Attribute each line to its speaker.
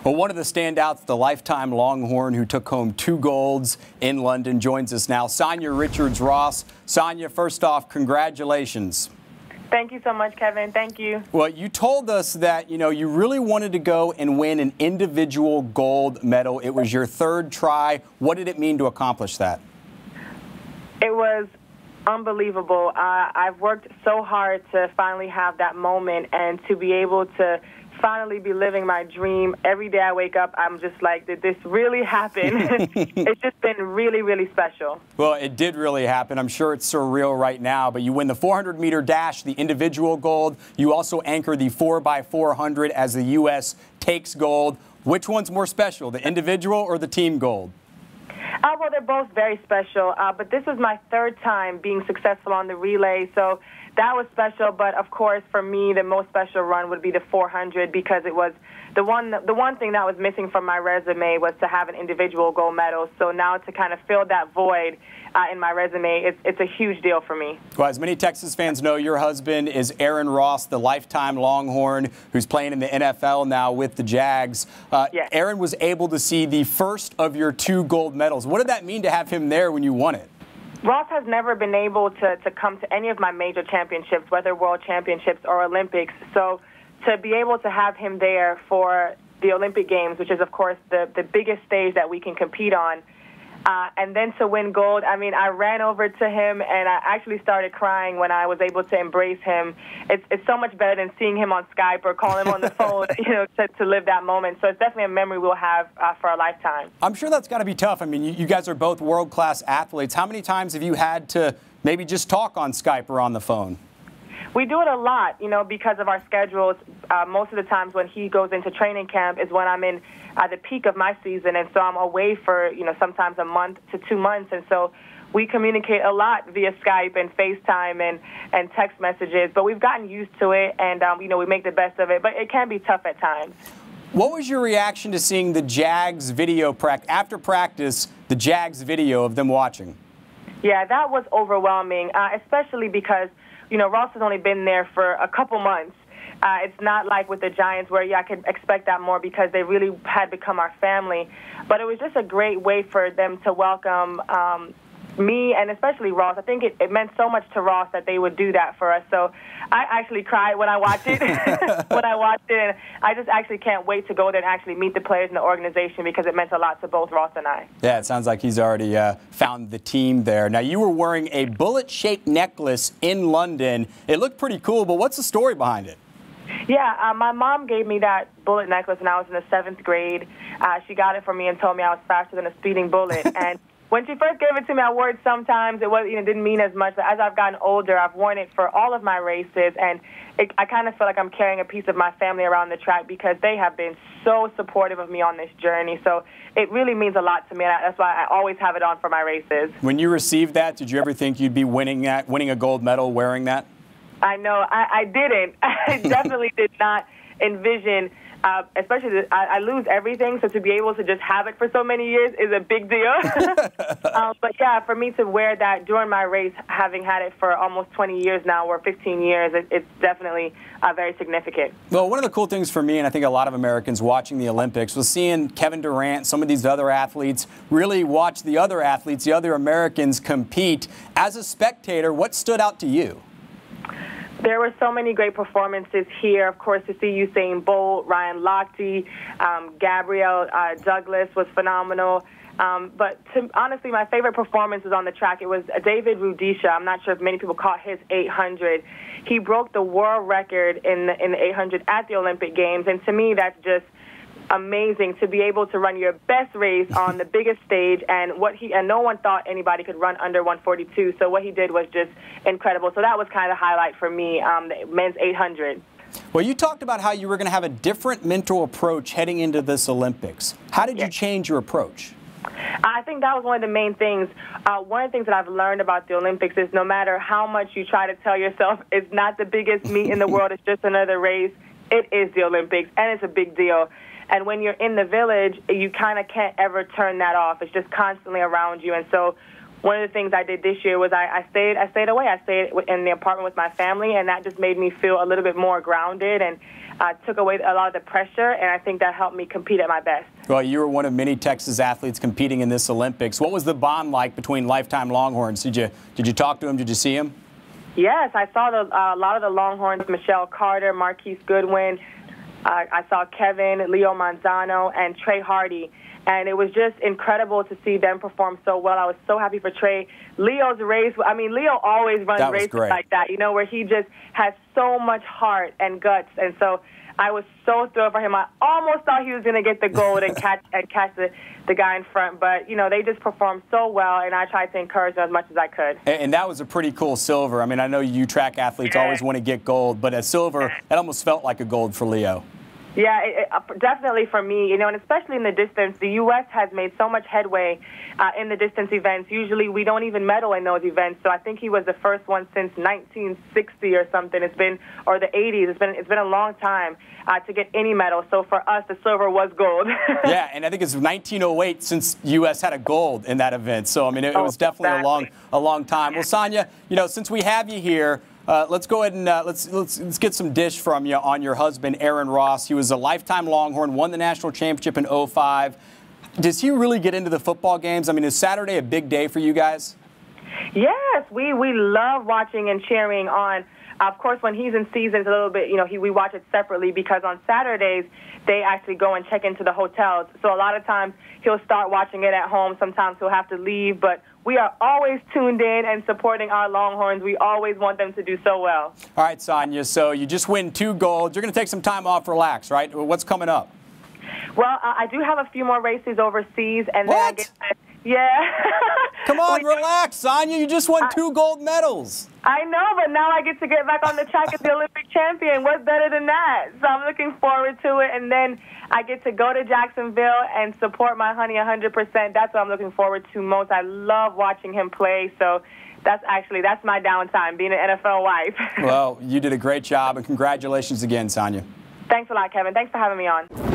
Speaker 1: Well, one of the standouts, the lifetime Longhorn who took home 2 golds in London, joins us now. Sanya Richards-Ross. Sanya, first off, congratulations.
Speaker 2: Thank you so much, Kevin. Thank you.
Speaker 1: Well, you told us that, you really wanted to go and win an individual gold medal. It was your 3rd try. What did it mean to accomplish that?
Speaker 2: It was unbelievable. I've worked so hard to finally have that moment and to be able to finally be living my dream. Every day I wake up, I'm just like, did this really happen? It's just been really, really special.
Speaker 1: Well, it did really happen. I'm sure it's surreal right now, but you win the 400-meter dash, the individual gold. You also anchor the 4x400 as the U.S. takes gold. Which one's more special, the individual or the team gold?
Speaker 2: Well, they're both very special, but this was my 3rd time being successful on the relay, so that was special. But of course, for me, the most special run would be the 400 because it was the one thing that was missing from my resume was to have an individual gold medal. So now to kind of fill that void in my resume, it's a huge deal for me.
Speaker 1: Well, as many Texas fans know, your husband is Aaron Ross, the lifetime Longhorn who's playing in the NFL now with the Jags.
Speaker 2: Yes.
Speaker 1: Aaron was able to see the first of your 2 gold medals. What did that mean to have him there when you won it?
Speaker 2: Ross has never been able to come to any of my major championships, whether world championships or Olympics. So to be able to have him there for the Olympic Games, which is, of course, the biggest stage that we can compete on, and then to win gold, I mean, I ran over to him and I actually started crying when I was able to embrace him. It's so much better than seeing him on Skype or calling him on the phone, to live that moment. So it's definitely a memory we'll have for a lifetime.
Speaker 1: I'm sure that's got to be tough. I mean, you guys are both world-class athletes. How many times have you had to maybe just talk on Skype or on the phone?
Speaker 2: We do it a lot, because of our schedules. Most of the times when he goes into training camp is when I'm in the peak of my season, and so I'm away for, sometimes a month to 2 months, and so we communicate a lot via Skype and FaceTime and text messages, but we've gotten used to it, and, we make the best of it, but it can be tough at times.
Speaker 1: What was your reaction to seeing the Jags video after practice, the Jags video of them watching?
Speaker 2: Yeah, that was overwhelming, especially because Ross has only been there for a couple months. It's not like with the Giants where, I could expect that more because they really had become our family. But it was just a great way for them to welcome me and especially Ross. I think it meant so much to Ross that they would do that for us. So I actually cried when I watched it. And I just actually can't wait to go there and actually meet the players in the organization because it meant a lot to both Ross and I.
Speaker 1: Yeah, it sounds like he's already found the team there. Now, you were wearing a bullet-shaped necklace in London. It looked pretty cool, but what's the story behind it?
Speaker 2: Yeah, my mom gave me that bullet necklace when I was in the 7th grade. She got it for me and told me I was faster than a speeding bullet. And when she first gave it to me, I wore it sometimes. It was, didn't mean as much. But as I've gotten older, I've worn it for all of my races, and I kind of feel like I'm carrying a piece of my family around the track because they have been so supportive of me on this journey. So it really means a lot to me. That's why I always have it on for my races. When
Speaker 1: you received that, did you ever think you'd be winning a gold medal wearing that?
Speaker 2: I know. I didn't. I definitely did not envision, especially I lose everything, so to be able to just have it for so many years is a big deal. But yeah, for me to wear that during my race, having had it for almost 20 years now, or 15 years, it's definitely very significant.
Speaker 1: Well, one of the cool things for me, and I think a lot of Americans watching the Olympics, was seeing Kevin Durant, some of these other athletes, really watch the other athletes, the other Americans compete. As a spectator, what stood out to you?
Speaker 2: There were so many great performances here. Of course, to see Usain Bolt, Ryan Lochte, Gabrielle Douglas was phenomenal. But honestly, my favorite performance was on the track. It was David Rudisha. I'm not sure if many people caught his 800. He broke the world record in the 800 at the Olympic Games, and to me, that's just amazing to be able to run your best race on the biggest stage, and no one thought anybody could run under 142. So what he did was just incredible. So that was kind of the highlight for me, the men's 800.
Speaker 1: Well, you talked about how you were going to have a different mental approach heading into this Olympics. How did you change your approach?
Speaker 2: I think that was one of the main things. One of the things that I've learned about the Olympics is no matter how much you try to tell yourself it's not the biggest meet in the world, it's just another race, it is the Olympics, and it's a big deal. And when you're in the village, you kind of can't ever turn that off. It's just constantly around you. And so one of the things I did this year was I stayed away. I stayed in the apartment with my family, and that just made me feel a little bit more grounded. And took away a lot of the pressure, and I think that helped me compete at my best.
Speaker 1: Well, you were one of many Texas athletes competing in this Olympics. What was the bond like between lifetime Longhorns? Did you talk to him? Did you see him?
Speaker 2: Yes, I saw a lot of the Longhorns, Michelle Carter, Marquise Goodwin. I saw Kevin, Leo Manzano, and Trey Hardy. And it was just incredible to see them perform so well. I was so happy for Trey. Leo's race, I mean, Leo always runs races like that, you know, where he just has so much heart and guts. And so I was so thrilled for him. I almost thought he was going to get the gold and catch the guy in front. But, you know, they just performed so well, and I tried to encourage them as much as I could.
Speaker 1: And that was a pretty cool silver. I mean, I know you track athletes always want to get gold, but a silver, it almost felt like a gold for Leo.
Speaker 2: Yeah, definitely for me, you know, and especially in the distance, the U.S. has made so much headway in the distance events. Usually we don't even medal in those events, so I think he was the first one since 1960 or something. Or the 80s. It's been a long time to get any medal. So for us, the silver was gold.
Speaker 1: Yeah, and I think it's 1908 since U.S. had a gold in that event. So I mean, it was definitely a long time. Well, Sanya, you know, since we have you here. Let's go ahead and let's get some dish from you on your husband, Aaron Ross. He was a lifetime Longhorn, won the national championship in '05. Does he really get into the football games? I mean, is Saturday a big day for you guys?
Speaker 2: Yes, we love watching and cheering on. Of course, when he's in season, it's a little bit, you know, we watch it separately because on Saturdays, they actually go and check into the hotels. So a lot of times he'll start watching it at home. Sometimes he'll have to leave. But we are always tuned in and supporting our Longhorns. We always want them to do so well. All
Speaker 1: right, Sanya, so you just win 2 golds. You're going to take some time off, relax, right? What's coming up?
Speaker 2: Well, I do have a few more races overseas. And
Speaker 1: what?
Speaker 2: Then I get to, yeah.
Speaker 1: Come on, relax, Sanya. You just won 2 gold medals.
Speaker 2: I know, but now I get to get back on the track as the Olympic champion. What's better than that? So I'm looking forward to it. And then I get to go to Jacksonville and support my honey 100%. That's what I'm looking forward to most. I love watching him play. So that's my downtime, being an NFL wife.
Speaker 1: Well, you did a great job, and congratulations again, Sanya.
Speaker 2: Thanks a lot, Kevin. Thanks for having me on.